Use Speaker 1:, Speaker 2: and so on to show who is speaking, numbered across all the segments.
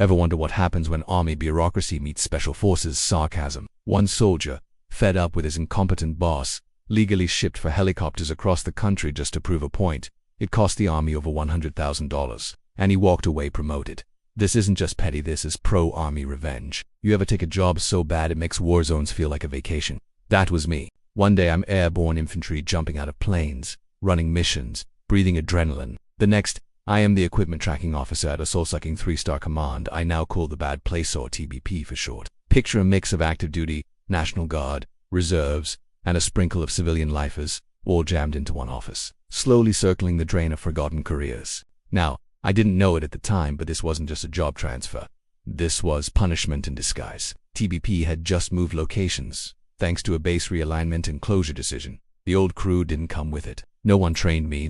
Speaker 1: Ever wonder what happens when army bureaucracy meets special forces sarcasm? One soldier, fed up with his incompetent boss, legally shipped for helicopters across the country just to prove a point. It cost the army over $100,000, and he walked away promoted. This isn't just petty, this is pro-army revenge. You ever take a job so bad it makes war zones feel like a vacation? That was me. One day I'm airborne infantry jumping out of planes, running missions, breathing adrenaline. The next, I am the equipment tracking officer at a soul-sucking 3-star command I now call the Bad Place, or TBP for short. Picture a mix of active duty, National Guard, reserves, and a sprinkle of civilian lifers, all jammed into one office, slowly circling the drain of forgotten careers. Now, I didn't know it at the time, but this wasn't just a job transfer. This was punishment in disguise. TBP had just moved locations, thanks to a base realignment and closure decision. The old crew didn't come with it. No one trained me,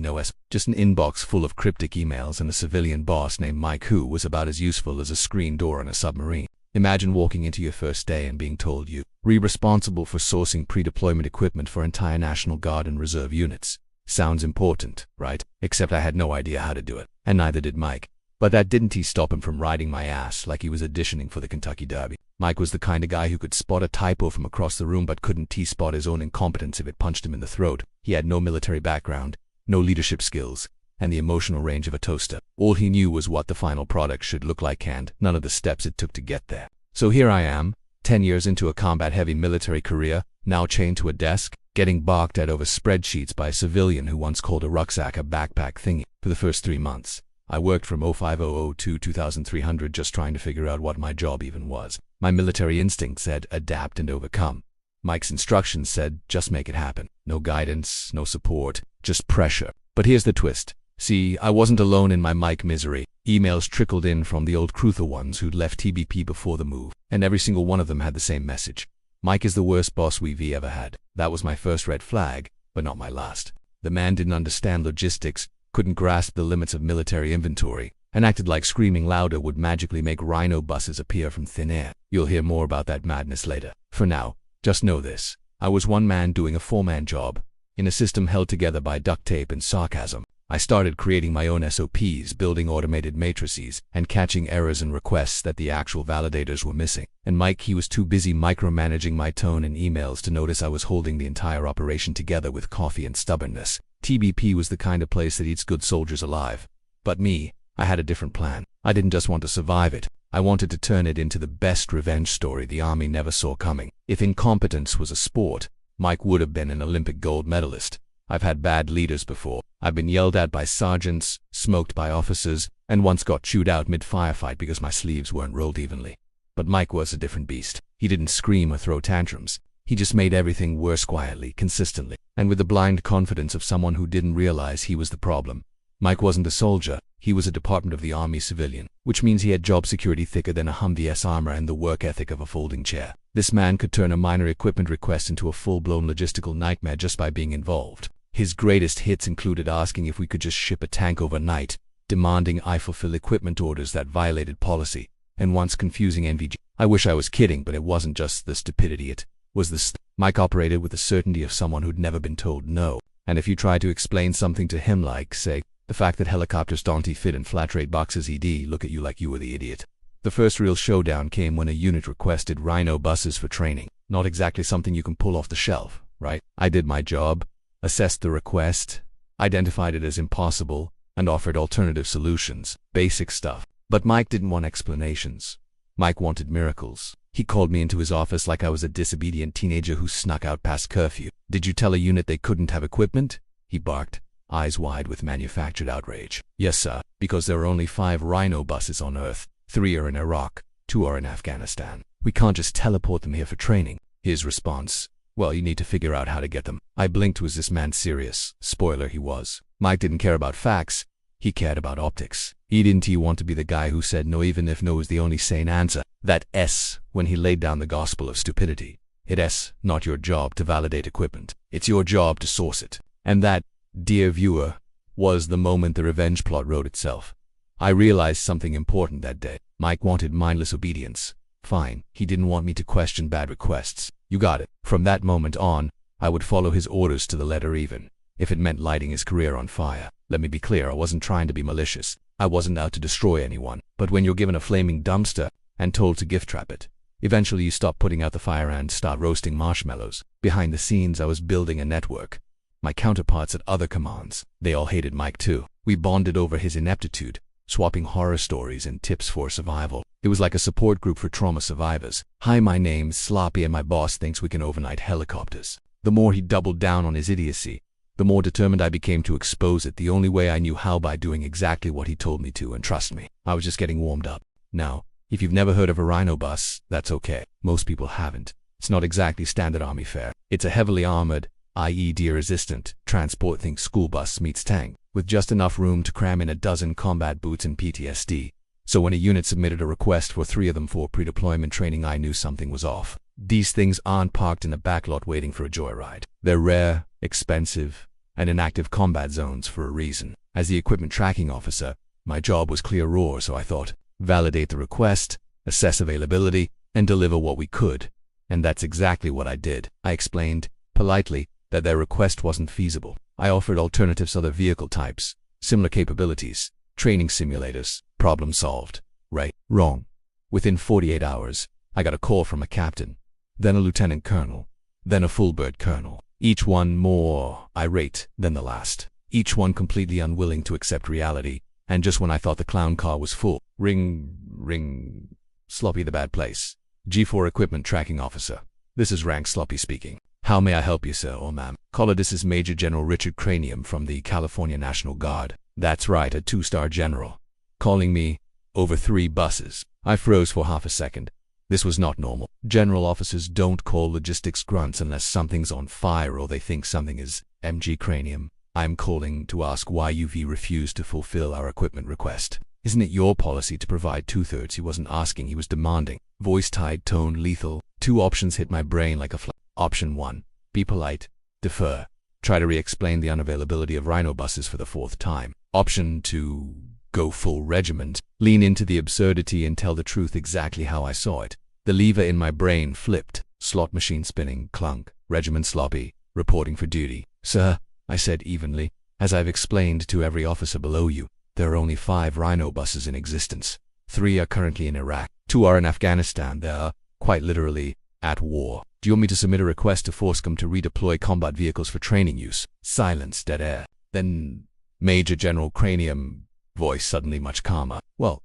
Speaker 1: just an inbox full of cryptic emails and a civilian boss named Mike who was about as useful as a screen door on a submarine. Imagine walking into your first day and being told you're responsible for sourcing pre-deployment equipment for entire National Guard and Reserve units. Sounds important, right? Except I had no idea how to do it, and neither did Mike. But that didn't stop him from riding my ass like he was auditioning for the Kentucky Derby. Mike was the kind of guy who could spot a typo from across the room but couldn't spot his own incompetence if it punched him in the throat. He had no military background, no leadership skills, and the emotional range of a toaster. All he knew was what the final product should look like and none of the steps it took to get there. So here I am, 10 years into a combat-heavy military career, now chained to a desk, getting barked at over spreadsheets by a civilian who once called a rucksack a backpack thingy. For the first 3 months, I worked from 0500 to 2300 just trying to figure out what my job even was. My military instinct said adapt and overcome. Mike's instructions said just make it happen. No guidance, no support, just pressure. But here's the twist. See, I wasn't alone in my Mike misery. Emails trickled in from the old Cruther ones who'd left TBP before the move, and every single one of them had the same message. Mike is the worst boss we've ever had. That was my first red flag, but not my last. The man didn't understand logistics, couldn't grasp the limits of military inventory, and acted like screaming louder would magically make Rhino buses appear from thin air. You'll hear more about that madness later. For now, just know this. I was one man doing a 4-man job, in a system held together by duct tape and sarcasm. I started creating my own SOPs, building automated matrices, and catching errors and requests that the actual validators were missing. And Mike, he was too busy micromanaging my tone and emails to notice I was holding the entire operation together with coffee and stubbornness. TBP was the kind of place that eats good soldiers alive. But me, I had a different plan. I didn't just want to survive it. I wanted to turn it into the best revenge story the army never saw coming. If incompetence was a sport, Mike would have been an Olympic gold medalist. I've had bad leaders before. I've been yelled at by sergeants, smoked by officers, and once got chewed out mid-firefight because my sleeves weren't rolled evenly. But Mike was a different beast. He didn't scream or throw tantrums. He just made everything worse quietly, consistently, and with the blind confidence of someone who didn't realize he was the problem. Mike wasn't a soldier. He was a Department of the Army civilian, which means he had job security thicker than a Humvee S armor and the work ethic of a folding chair. This man could turn a minor equipment request into a full-blown logistical nightmare just by being involved. His greatest hits included asking if we could just ship a tank overnight, demanding I fulfill equipment orders that violated policy, and once confusing NVG. I wish I was kidding, but it wasn't just the stupidity, it was the Mike operated with the certainty of someone who'd never been told no, and if you tried to explain something to him like, say, the fact that helicopters don't fit in flat-rate boxes, he'd look at you like you were the idiot. The first real showdown came when a unit requested Rhino buses for training. Not exactly something you can pull off the shelf, right? I did my job, assessed the request, identified it as impossible, and offered alternative solutions. Basic stuff. But Mike didn't want explanations. Mike wanted miracles. He called me into his office like I was a disobedient teenager who snuck out past curfew. Did you tell a unit they couldn't have equipment? He barked, eyes wide with manufactured outrage. Yes, sir, because there are only 5 Rhino buses on Earth. 3 are in Iraq, 2 are in Afghanistan. We can't just teleport them here for training. His response, well, you need to figure out how to get them. I blinked. Was this man serious? Spoiler, he was. Mike didn't care about facts. He cared about optics. He didn't want to be the guy who said no even if no was the only sane answer. That S, when he laid down the gospel of stupidity. It's not your job to validate equipment. It's your job to source it. And that, dear viewer, was the moment the revenge plot wrote itself. I realized something important that day. Mike wanted mindless obedience. Fine, he didn't want me to question bad requests. You got it. From that moment on, I would follow his orders to the letter even if it meant lighting his career on fire. Let me be clear, I wasn't trying to be malicious. I wasn't out to destroy anyone. But when you're given a flaming dumpster and told to gift trap it, eventually you stop putting out the fire and start roasting marshmallows. Behind the scenes, I was building a network. My counterparts at other commands, they all hated Mike too. We bonded over his ineptitude, swapping horror stories and tips for survival. It was like a support group for trauma survivors. Hi, my name's Sloppy and my boss thinks we can overnight helicopters. The more he doubled down on his idiocy, the more determined I became to expose it the only way I knew how, by doing exactly what he told me to, and trust me, I was just getting warmed up. Now, if you've never heard of a Rhino bus, that's okay. Most people haven't. It's not exactly standard army fare. It's a heavily armored, IED-resistant, transport, think school bus meets tank, with just enough room to cram in a dozen combat boots and PTSD. So when a unit submitted a request for 3 of them for pre-deployment training, I knew something was off. These things aren't parked in a backlot waiting for a joyride. They're rare, expensive, and in active combat zones for a reason. As the equipment tracking officer, my job was clear raw, so I thought, validate the request, assess availability, and deliver what we could. And that's exactly what I did. I explained, politely, that their request wasn't feasible. I offered alternatives, other vehicle types, similar capabilities, training simulators. Problem solved. Right? Wrong. Within 48 hours, I got a call from a captain, then a lieutenant colonel, then a full-bird colonel. Each one more irate than the last. Each one completely unwilling to accept reality. And just when I thought the clown car was full, ring, Sloppy, the bad place. G4 equipment tracking officer. This is rank Sloppy speaking. How may I help you, sir or ma'am? Caller, this is Major General Richard Cranium from the California National Guard. That's right, a 2-star general. Calling me over 3 buses. I froze for half a second. This was not normal. General officers don't call logistics grunts unless something's on fire or they think something is. MG Cranium, I'm calling to ask why UV refused to fulfill our equipment request. Isn't it your policy to provide 2/3? He wasn't asking, he was demanding. Voice tight, tone lethal. 2 options hit my brain like a flash. Option 1, be polite, defer, try to re-explain the unavailability of Rhino buses for the 4th time. Option 2, go full regiment, lean into the absurdity and tell the truth exactly how I saw it. The lever in my brain flipped, slot machine spinning, clunk. Regiment Sloppy, reporting for duty. Sir, I said evenly, as I've explained to every officer below you, there are only 5 Rhino buses in existence. 3 are currently in Iraq, 2 are in Afghanistan. They are, quite literally, at war. Do you want me to submit a request to FORSCOM to redeploy combat vehicles for training use? Silence, dead air. Then Major General Cranium, voice suddenly much calmer. Well,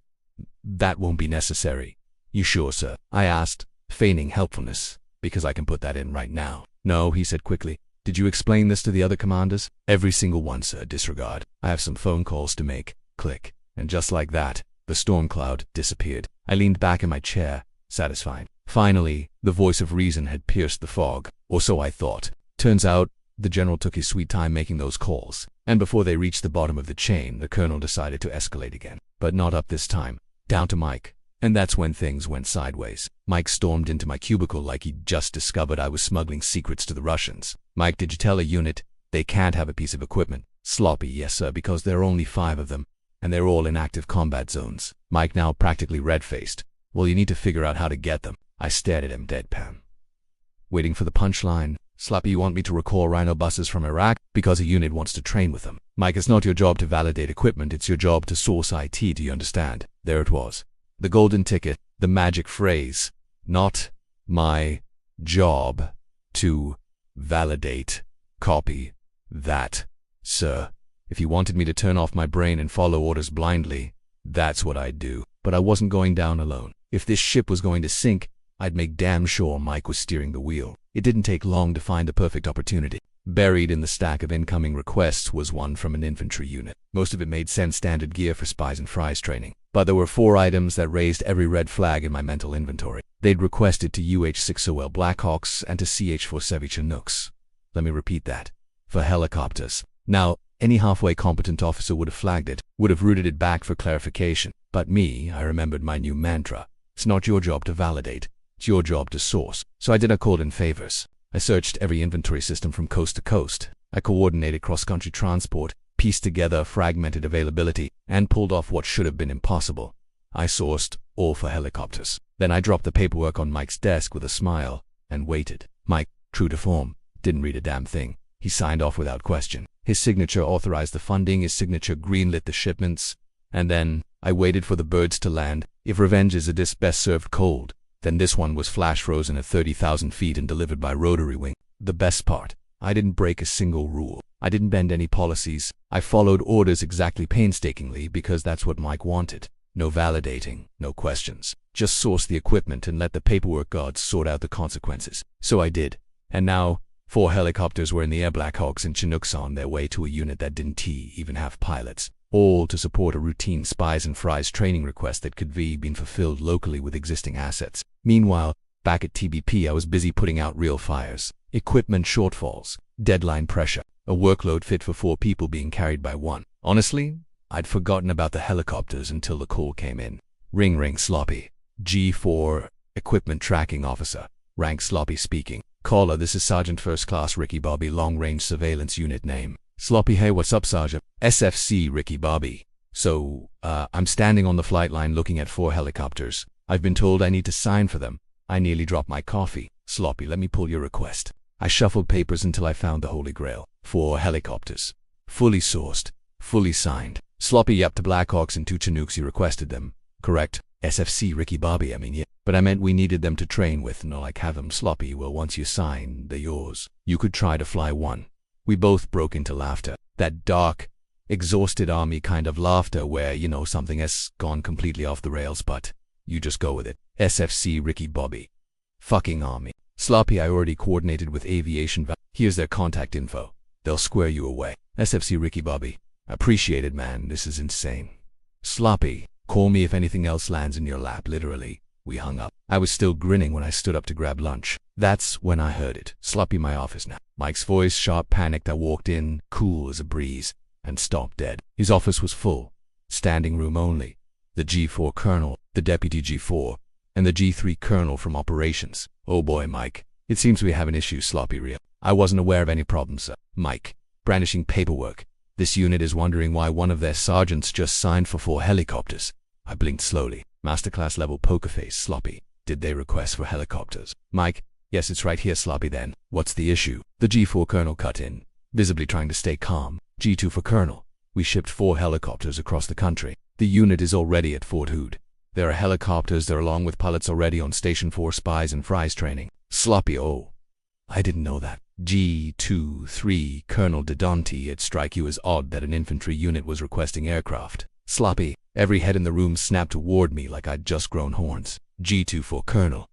Speaker 1: that won't be necessary. You sure, sir? I asked, feigning helpfulness, because I can put that in right now. No, he said quickly. Did you explain this to the other commanders? Every single one, sir. Disregard. I have some phone calls to make. Click. And just like that, the storm cloud disappeared. I leaned back in my chair, satisfied. Finally, the voice of reason had pierced the fog, or so I thought. Turns out, the general took his sweet time making those calls, and before they reached the bottom of the chain, the colonel decided to escalate again. But not up this time. Down to Mike. And that's when things went sideways. Mike stormed into my cubicle like he'd just discovered I was smuggling secrets to the Russians. Mike, did you tell a unit they can't have a piece of equipment? Sloppy, yes, sir, because there are only 5 of them, and they're all in active combat zones. Mike, now practically red-faced. Well, you need to figure out how to get them. I stared at him deadpan, waiting for the punchline. Sloppy, you want me to recall Rhino buses from Iraq because a unit wants to train with them? Mike, it's not your job to validate equipment, it's your job to source IT, do you understand? There it was. The golden ticket, the magic phrase. Not my job to validate. Copy that, sir. If you wanted me to turn off my brain and follow orders blindly, that's what I'd do. But I wasn't going down alone. If this ship was going to sink, I'd make damn sure Mike was steering the wheel. It didn't take long to find the perfect opportunity. Buried in the stack of incoming requests was one from an infantry unit. Most of it made sense, standard gear for spies and fries training. But there were 4 items that raised every red flag in my mental inventory. They'd requested to UH-6OL Blackhawks and to CH-4 Chinooks. Let me repeat that. For helicopters. Now, any halfway competent officer would have flagged it, would have routed it back for clarification. But me, I remembered my new mantra. It's not your job to validate. It's your job to source. So I did a called in favors. I searched every inventory system from coast to coast. I coordinated cross-country transport, pieced together fragmented availability, and pulled off what should have been impossible. I sourced all for helicopters. Then I dropped the paperwork on Mike's desk with a smile and waited. Mike, true to form, didn't read a damn thing. He signed off without question. His signature authorized the funding, his signature greenlit the shipments. And then, I waited for the birds to land. If revenge is a dish best served cold, then this one was flash frozen at 30,000 feet and delivered by rotary wing. The best part, I didn't break a single rule. I didn't bend any policies. I followed orders exactly painstakingly because that's what Mike wanted. No validating, no questions. Just source the equipment and let the paperwork gods sort out the consequences. So I did. And now, 4 helicopters were in the air, Blackhawks and Chinooks on their way to a unit that didn't even have pilots. All to support a routine spies and fries training request that could be been fulfilled locally with existing assets. Meanwhile, back at TBP I was busy putting out real fires. Equipment shortfalls, deadline pressure, a workload fit for 4 people being carried by 1. Honestly, I'd forgotten about the helicopters until the call came in. Ring ring Sloppy. G4, Equipment Tracking Officer. Rank Sloppy speaking. Caller, this is Sergeant First Class Ricky Bobby, Long Range Surveillance Unit name. Sloppy, hey, what's up, Sergeant? SFC Ricky Bobby. So, I'm standing on the flight line looking at 4 helicopters. I've been told I need to sign for them. I nearly dropped my coffee. Sloppy, let me pull your request. I shuffled papers until I found the Holy Grail. 4 helicopters. Fully sourced. Fully signed. Sloppy, yep, to Blackhawks and 2 Chinooks, you requested them. Correct. SFC Ricky Bobby, I mean, yeah. But I meant we needed them to train with, not like have them. Sloppy, well, once you sign, they're yours. You could try to fly one. We both broke into laughter. That dark, exhausted army kind of laughter where, you know, something has gone completely off the rails, but you just go with it. SFC Ricky Bobby. Fucking army. Sloppy, I already coordinated with aviation. Here's their contact info. They'll square you away. SFC Ricky Bobby. Appreciate it, man. This is insane. Sloppy, call me if anything else lands in your lap, literally. We hung up. I was still grinning when I stood up to grab lunch. That's when I heard it. Sloppy, my office now. Mike's voice, sharp, panicked. I walked in, cool as a breeze, and stopped dead. His office was full. Standing room only. The G4 colonel, the deputy G4, and the G3 colonel from operations. Oh boy, Mike. It seems we have an issue, Sloppy real. I wasn't aware of any problems, sir. Mike, brandishing paperwork. This unit is wondering why one of their sergeants just signed for 4 helicopters. I blinked slowly. Masterclass level poker face, Sloppy. Did they request for helicopters? Mike, yes, it's right here, Sloppy then. What's the issue? The G4 colonel cut in, visibly trying to stay calm. G2 for colonel. We shipped 4 helicopters across the country. The unit is already at Fort Hood. There are helicopters there along with pilots already on Station 4 spies and fries training. Sloppy, oh. I didn't know that. G2-3 Colonel DeDonte, it strike you as odd that an infantry unit was requesting aircraft. Sloppy, every head in the room snapped toward me like I'd just grown horns. G2 for Colonel.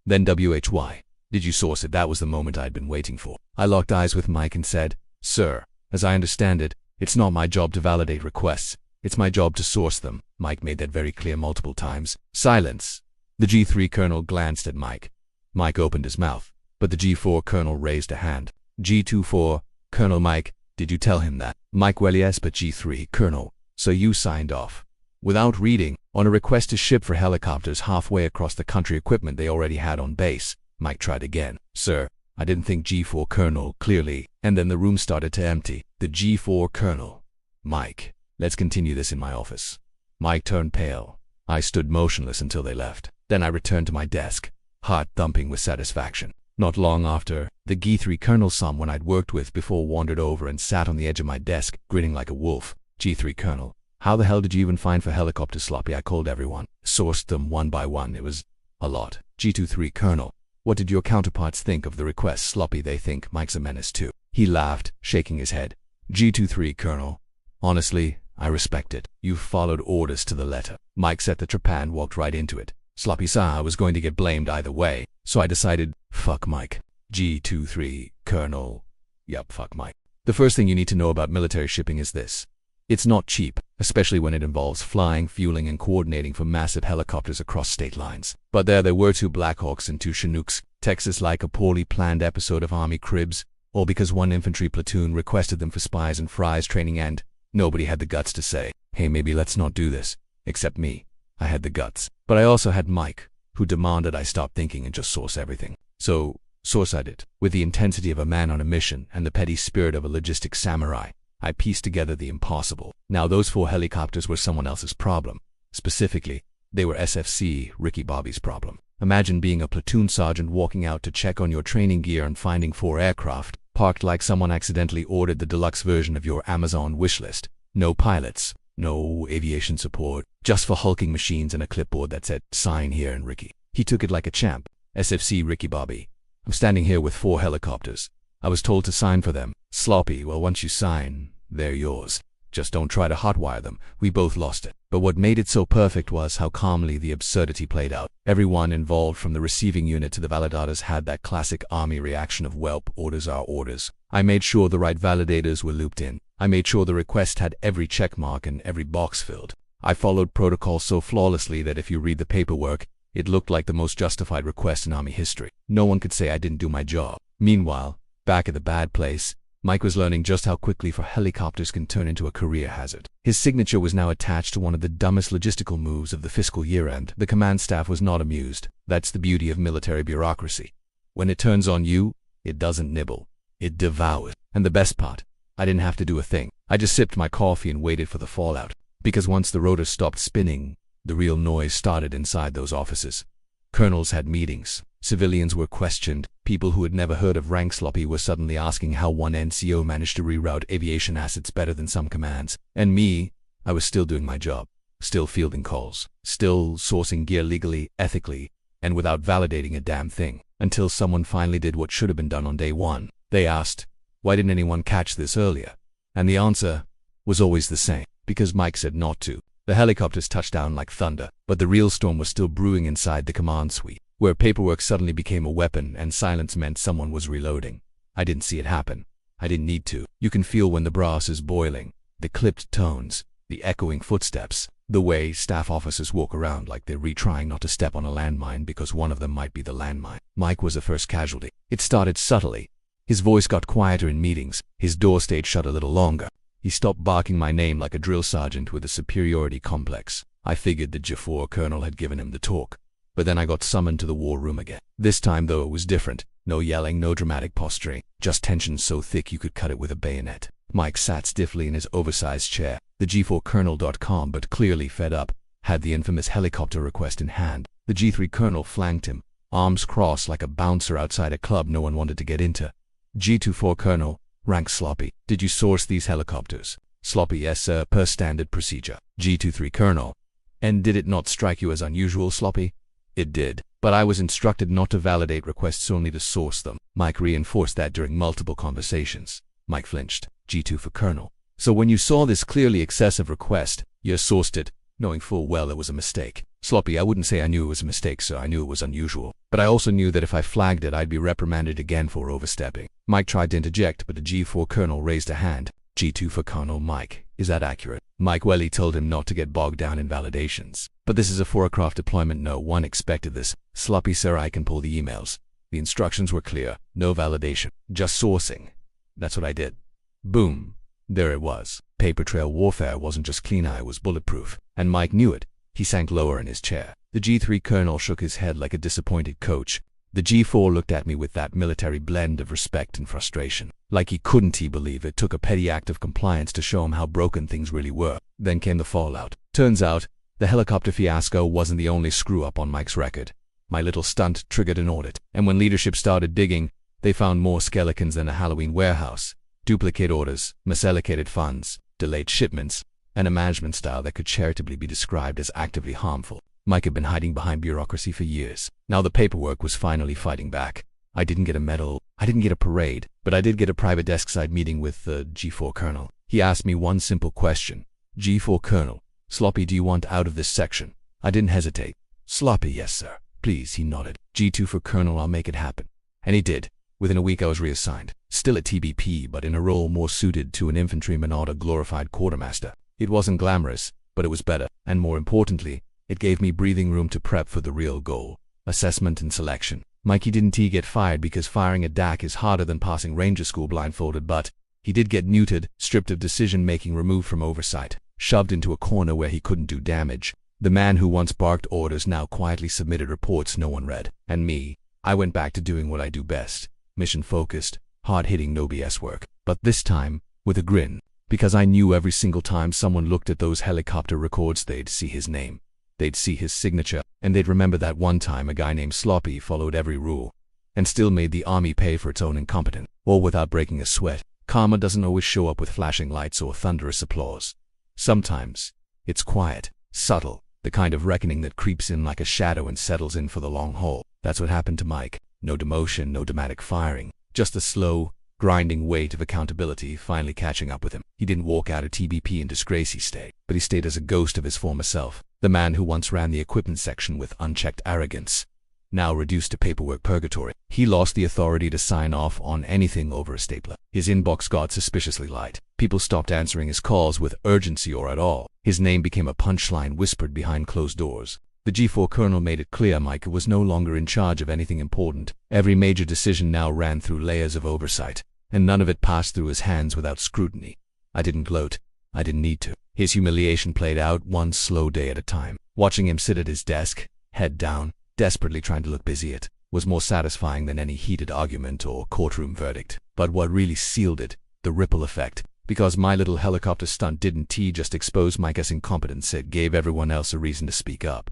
Speaker 1: Then WHY. Did you source it? That was the moment I'd been waiting for. I locked eyes with Mike and said, Sir, as I understand it, it's not my job to validate requests. It's my job to source them. Mike made that very clear multiple times. Silence. The G3 Colonel glanced at Mike. Mike opened his mouth, but the G4 Colonel raised a hand. G2-4, Colonel Mike, did you tell him that? Mike, well yes, but G3 Colonel, so you signed off. Without reading, on a request to ship for helicopters halfway across the country equipment they already had on base. Mike tried again. Sir, I didn't think G4 Colonel, clearly. And then the room started to empty. The G4 Colonel. Mike, let's continue this in my office. Mike turned pale. I stood motionless until they left. Then I returned to my desk, heart thumping with satisfaction. Not long after, the G3 Colonel, someone I'd worked with before, wandered over and sat on the edge of my desk, grinning like a wolf. G3 Colonel. How the hell did you even find for helicopters, Sloppy? I called everyone. Sourced them one by one. It was a lot. G2-3 Colonel. What did your counterparts think of the request, Sloppy? They think Mike's a menace too. He laughed, shaking his head. G2-3 Colonel. Honestly, I respect it. You followed orders to the letter. Mike set the trap and walked right into it. Sloppy saw I was going to get blamed either way, so I decided, fuck Mike. G2-3 Colonel. Yup, fuck Mike. The first thing you need to know about military shipping is this. It's not cheap, especially when it involves flying, fueling, and coordinating for massive helicopters across state lines. But there were 2 Blackhawks and 2 Chinooks, Texas, like a poorly planned episode of Army Cribs, all because one infantry platoon requested them for spies and fries training, and nobody had the guts to say, hey, maybe let's not do this. Except me. I had the guts. But I also had Mike, who demanded I stop thinking and just source everything. So, source I did, with the intensity of a man on a mission and the petty spirit of a logistic samurai. I pieced together the impossible. Now those 4 helicopters were someone else's problem. Specifically, they were SFC Ricky Bobby's problem. Imagine being a platoon sergeant walking out to check on your training gear and finding 4 aircraft, parked like someone accidentally ordered the deluxe version of your Amazon wishlist. No pilots, no aviation support, just for hulking machines and a clipboard that said, "Sign here," and Ricky. He took it like a champ. SFC Ricky Bobby. I'm standing here with 4 helicopters. I was told to sign for them. Sloppy, well, once you sign, they're yours. Just don't try to hotwire them. We both lost it. But what made it so perfect was how calmly the absurdity played out. Everyone involved, from the receiving unit to the validators, had that classic Army reaction of "Welp, orders are orders." I made sure the right validators were looped in. I made sure the request had every check mark and every box filled. I followed protocol so flawlessly that if you read the paperwork, it looked like the most justified request in Army history. No one could say I didn't do my job. Meanwhile, back at the bad place, Mike was learning just how quickly for helicopters can turn into a career hazard. His signature was now attached to one of the dumbest logistical moves of the fiscal year-end. The command staff was not amused. That's the beauty of military bureaucracy. When it turns on you, it doesn't nibble. It devours. And the best part, I didn't have to do a thing. I just sipped my coffee and waited for the fallout. Because once the rotor stopped spinning, the real noise started inside those offices. Colonels had meetings. Civilians were questioned. People who had never heard of rank sloppy were suddenly asking how one NCO managed to reroute aviation assets better than some commands. And me, I was still doing my job. Still fielding calls. Still sourcing gear legally, ethically, and without validating a damn thing. Until someone finally did what should have been done on day one. They asked, why didn't anyone catch this earlier? And the answer was always the same. Because Mike said not to. The helicopters touched down like thunder, but the real storm was still brewing inside the command suite, where paperwork suddenly became a weapon and silence meant someone was reloading. I didn't see it happen. I didn't need to. You can feel when the brass is boiling, the clipped tones, the echoing footsteps, the way staff officers walk around like they're retrying not to step on a landmine because one of them might be the landmine. Mike was the first casualty. It started subtly. His voice got quieter in meetings. His door stayed shut a little longer. He stopped barking my name like a drill sergeant with a superiority complex. I figured the J4 colonel had given him the talk. But then I got summoned to the war room again. This time, though, it was different. No yelling, no dramatic posturing. Just tension so thick you could cut it with a bayonet. Mike sat stiffly in his oversized chair. The G4colonel.com, but clearly fed up, had the infamous helicopter request in hand. The G3 colonel flanked him, arms crossed like a bouncer outside a club no one wanted to get into. G24 colonel, rank sloppy. Did you source these helicopters? Sloppy, yes sir, per standard procedure. G23 colonel. And did it not strike you as unusual, sloppy? It did, but I was instructed not to validate requests, only to source them. Mike reinforced that during multiple conversations. Mike flinched. G2 for colonel. So when you saw this clearly excessive request, you sourced it, knowing full well it was a mistake. Sloppy, I wouldn't say I knew it was a mistake, sir. I knew it was unusual. But I also knew that if I flagged it, I'd be reprimanded again for overstepping. Mike tried to interject, but the G4 colonel raised a hand. G2 for colonel. Mike, is that accurate? Mike Welly told him not to get bogged down in validations. But this is a 4-aircraft deployment. No one expected this. Sloppy, sir, I can pull the emails. The instructions were clear. No validation. Just sourcing. That's what I did. Boom. There it was. Paper trail warfare wasn't just clean eye, it was bulletproof. And Mike knew it. He sank lower in his chair. The G3 colonel shook his head like a disappointed coach. The G4 looked at me with that military blend of respect and frustration. Like he couldn't believe it took a petty act of compliance to show him how broken things really were. Then came the fallout. Turns out, the helicopter fiasco wasn't the only screw-up on Mike's record. My little stunt triggered an audit. And when leadership started digging, they found more skeletons than a Halloween warehouse. Duplicate orders, misallocated funds, delayed shipments, and a management style that could charitably be described as actively harmful. Mike had been hiding behind bureaucracy for years. Now the paperwork was finally fighting back. I didn't get a medal, I didn't get a parade, but I did get a private desk-side meeting with the G4 colonel. He asked me one simple question. G4 colonel, Sloppy, do you want out of this section? I didn't hesitate. Sloppy, yes sir. Please, he nodded. G2 for colonel, I'll make it happen. And he did. Within a week I was reassigned. Still at TBP, but in a role more suited to an infantryman or a glorified quartermaster. It wasn't glamorous, but it was better. And more importantly, it gave me breathing room to prep for the real goal. Assessment and selection. Mikey didn't get fired because firing a DAC is harder than passing Ranger School blindfolded, but he did get neutered, stripped of decision-making, removed from oversight, shoved into a corner where he couldn't do damage. The man who once barked orders now quietly submitted reports no one read. And me, I went back to doing what I do best. Mission-focused, hard-hitting, no BS work. But this time, with a grin, because I knew every single time someone looked at those helicopter records, they'd see his name. They'd see his signature, and they'd remember that one time a guy named Sloppy followed every rule, and still made the Army pay for its own incompetence. or without breaking a sweat. Karma doesn't always show up with flashing lights or thunderous applause. Sometimes, it's quiet, subtle, the kind of reckoning that creeps in like a shadow and settles in for the long haul. That's what happened to Mike. No demotion, no dramatic firing, just the slow, grinding weight of accountability finally catching up with him. He didn't walk out of TBP in disgrace, he stayed. But he stayed as a ghost of his former self. The man who once ran the equipment section with unchecked arrogance, now reduced to paperwork purgatory. He lost the authority to sign off on anything over a stapler. His inbox got suspiciously light. People stopped answering his calls with urgency or at all. His name became a punchline whispered behind closed doors. The G4 colonel made it clear Mike was no longer in charge of anything important. Every major decision now ran through layers of oversight, and none of it passed through his hands without scrutiny. I didn't gloat. I didn't need to. His humiliation played out one slow day at a time. Watching him sit at his desk, head down, desperately trying to look busy, it was more satisfying than any heated argument or courtroom verdict. But what really sealed it, the ripple effect. Because my little helicopter stunt didn't just expose Mike as incompetence, it gave everyone else a reason to speak up.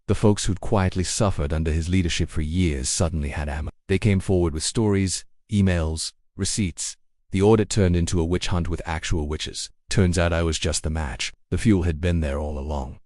Speaker 1: The folks who'd quietly suffered under his leadership for years suddenly had ammo. They came forward with stories, emails, receipts. The audit turned into a witch hunt with actual witches. Turns out I was just the match. The fuel had been there all along.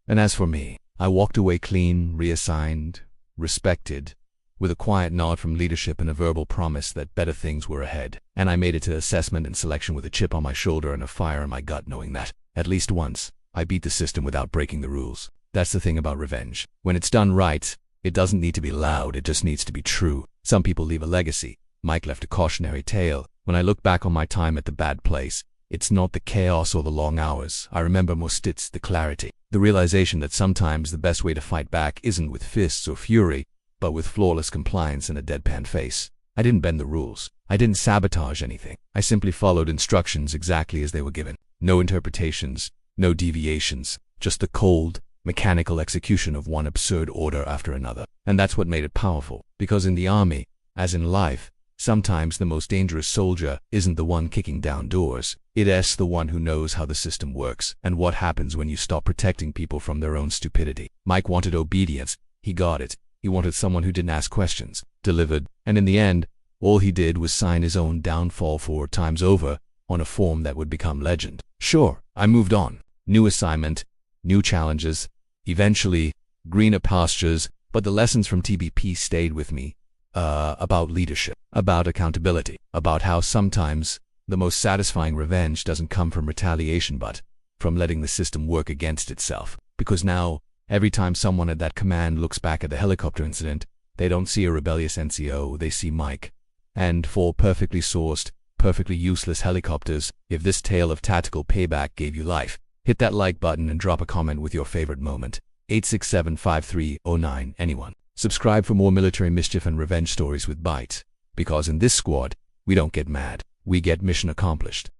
Speaker 1: And as for me, I walked away clean, reassigned, respected, with a quiet nod from leadership and a verbal promise that better things were ahead. And I made it to assessment and selection with a chip on my shoulder and a fire in my gut, knowing that, at least once, I beat the system without breaking the rules. That's the thing about revenge. When it's done right, it doesn't need to be loud, it just needs to be true. Some people leave a legacy. Mike left a cautionary tale. When I look back on my time at the bad place, it's not the chaos or the long hours. I remember most it's the clarity. The realization that sometimes the best way to fight back isn't with fists or fury, but with flawless compliance and a deadpan face. I didn't bend the rules. I didn't sabotage anything. I simply followed instructions exactly as they were given. No interpretations, no deviations, just the cold, mechanical execution of one absurd order after another. And that's what made it powerful. Because in the army, as in life, sometimes the most dangerous soldier isn't the one kicking down doors. It's the one who knows how the system works and what happens when you stop protecting people from their own stupidity. Mike wanted obedience. He got it. He wanted someone who didn't ask questions. Delivered. And in the end, all he did was sign his own downfall 4 times over on a form that would become legend. Sure, I moved on. New assignment, new challenges, eventually greener pastures, but the lessons from TBP stayed with me. About leadership, about accountability, about how sometimes the most satisfying revenge doesn't come from retaliation but from letting the system work against itself. Because now, every time someone at that command looks back at the helicopter incident, they don't see a rebellious NCO, they see Mike. And for perfectly sourced, perfectly useless helicopters, if this tale of tactical payback gave you life, hit that like button and drop a comment with your favorite moment. 867-5309, anyone. Subscribe for more military mischief and revenge stories with Bytes. Because in this squad, we don't get mad, we get mission accomplished.